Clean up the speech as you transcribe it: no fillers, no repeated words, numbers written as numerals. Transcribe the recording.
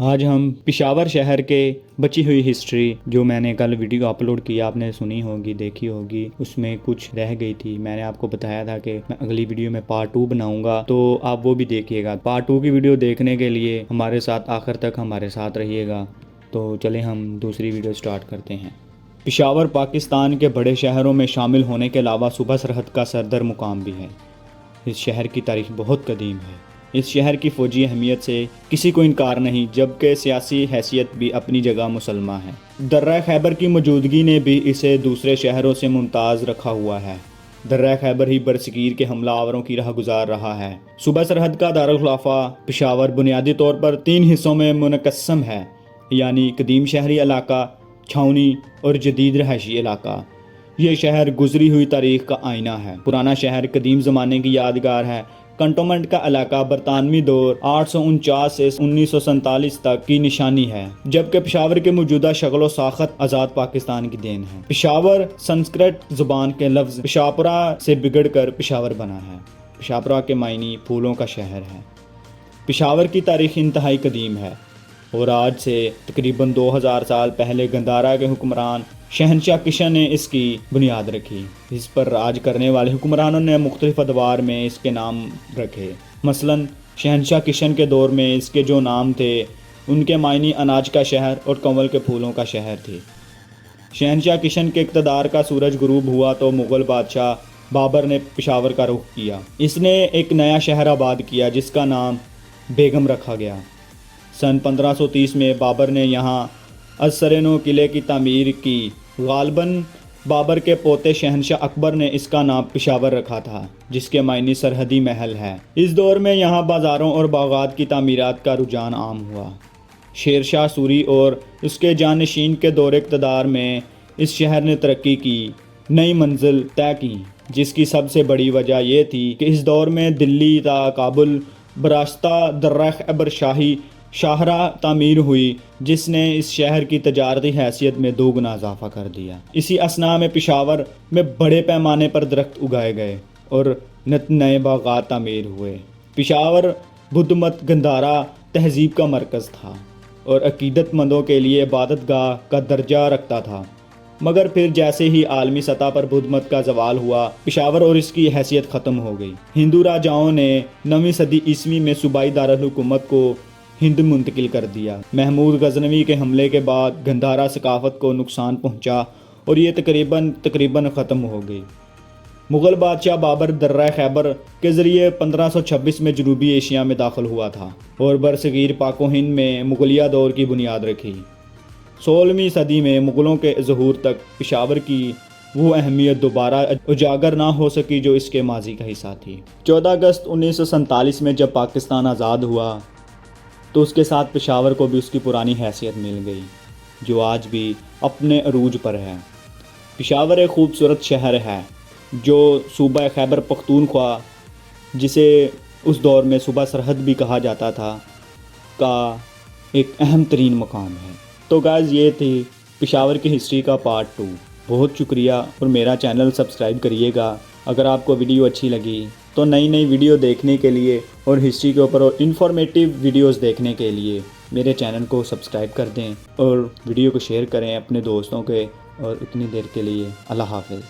آج ہم پشاور شہر کے بچی ہوئی ہسٹری جو میں نے کل ویڈیو اپلوڈ کی آپ نے سنی ہوگی دیکھی ہوگی، اس میں کچھ رہ گئی تھی۔ میں نے آپ کو بتایا تھا کہ میں اگلی ویڈیو میں پارٹ 2 بناؤں گا، تو آپ وہ بھی دیکھیے گا۔ پارٹ 2 کی ویڈیو دیکھنے کے لیے ہمارے ساتھ آخر تک ہمارے ساتھ رہیے گا۔ تو چلیں ہم دوسری ویڈیو سٹارٹ کرتے ہیں۔ پشاور پاکستان کے بڑے شہروں میں شامل ہونے کے علاوہ صوبہ سرحد کا صدر مقام بھی ہے۔ اس شہر کی تاریخ بہت قدیم ہے۔ اس شہر کی فوجی اہمیت سے کسی کو انکار نہیں، جبکہ سیاسی حیثیت بھی اپنی جگہ مسلمہ ہے۔ درہ خیبر کی موجودگی نے بھی اسے دوسرے شہروں سے ممتاز رکھا ہوا ہے۔ درہ خیبر ہی برصغیر کے حملہ آوروں کی راہ گزار رہا ہے۔ صوبہ سرحد کا دارالخلافہ پشاور بنیادی طور پر 3 حصوں میں منقسم ہے، یعنی قدیم شہری علاقہ، چھاؤنی اور جدید رہائشی علاقہ۔ یہ شہر گزری ہوئی تاریخ کا آئینہ ہے۔ پرانا شہر قدیم زمانے کی یادگار ہے۔ کنٹونمنٹ کا علاقہ برطانوی دور 849 سے 1947 تک کی نشانی ہے، جبکہ پشاور کے موجودہ شکل و ساخت آزاد پاکستان کی دین ہے۔ پشاور سنسکرت زبان کے لفظ پشاپرا سے بگڑ کر پشاور بنا ہے۔ پشاپرا کے معنی پھولوں کا شہر ہے۔ پشاور کی تاریخ انتہائی قدیم ہے اور آج سے تقریباً 2000 سال پہلے گندھارا کے حکمران شہنشاہ کشن نے اس کی بنیاد رکھی۔ اس پر راج کرنے والے حکمرانوں نے مختلف ادوار میں اس کے نام رکھے۔ مثلاً شہنشاہ کشن کے دور میں اس کے جو نام تھے ان کے معنی اناج کا شہر اور کنول کے پھولوں کا شہر تھے۔ شہنشاہ کشن کے اقتدار کا سورج غروب ہوا تو مغل بادشاہ بابر نے پشاور کا رخ کیا۔ اس نے ایک نیا شہر آباد کیا جس کا نام بیگم رکھا گیا۔ سن 1530 میں بابر نے یہاں ازسرنو قلعے کی تعمیر کی۔ غالباً بابر کے پوتے شہنشاہ اکبر نے اس کا نام پشاور رکھا تھا، جس کے معنی سرحدی محل ہے۔ اس دور میں یہاں بازاروں اور باغات کی تعمیرات کا رجحان عام ہوا۔ شیر شاہ سوری اور اس کے جانشین کے دور اقتدار میں اس شہر نے ترقی کی، نئی منزل طے کی، جس کی سب سے بڑی وجہ یہ تھی کہ اس دور میں دلی تا کابل براستہ درہ خیبر شاہی شاہراہ تعمیر ہوئی، جس نے اس شہر کی تجارتی حیثیت میں 2 گنا اضافہ کر دیا۔ اسی اثناء میں پشاور میں بڑے پیمانے پر درخت اگائے گئے اور نئے باغات تعمیر ہوئے۔ پشاور بدھ مت گندھارا تہذیب کا مرکز تھا اور عقیدت مندوں کے لیے عبادت گاہ کا درجہ رکھتا تھا، مگر پھر جیسے ہی عالمی سطح پر بدھ مت کا زوال ہوا، پشاور اور اس کی حیثیت ختم ہو گئی۔ ہندو راجاؤں نے 9ویں صدی عیسوی میں صوبائی دارالحکومت کو ہند منتقل کر دیا۔ محمود غزنوی کے حملے کے بعد گندھارا ثقافت کو نقصان پہنچا اور یہ تقریباً ختم ہو گئی۔ مغل بادشاہ بابر درہ خیبر کے ذریعے 1526 میں جنوبی ایشیا میں داخل ہوا تھا اور برصغیر پاک و ہند میں مغلیہ دور کی بنیاد رکھی۔ 16ویں صدی میں مغلوں کے ظہور تک پشاور کی وہ اہمیت دوبارہ اجاگر نہ ہو سکی جو اس کے ماضی کا حصہ تھی۔ 14 اگست 1947 میں جب پاکستان آزاد ہوا تو اس کے ساتھ پشاور کو بھی اس کی پرانی حیثیت مل گئی، جو آج بھی اپنے عروج پر ہے۔ پشاور ایک خوبصورت شہر ہے جو صوبہ خیبر پختونخوا، جسے اس دور میں صوبہ سرحد بھی کہا جاتا تھا، کا ایک اہم ترین مقام ہے۔ تو گائز یہ تھی پشاور کی ہسٹری کا پارٹ 2۔ بہت شکریہ اور میرا چینل سبسکرائب کریے گا۔ اگر آپ کو ویڈیو اچھی لگی تو نئی ویڈیو دیکھنے کے لیے اور ہسٹری کے اوپر اور انفارمیٹیو ویڈیوز دیکھنے کے لیے میرے چینل کو سبسکرائب کر دیں اور ویڈیو کو شیئر کریں اپنے دوستوں کے۔ اور اتنی دیر کے لیے اللہ حافظ۔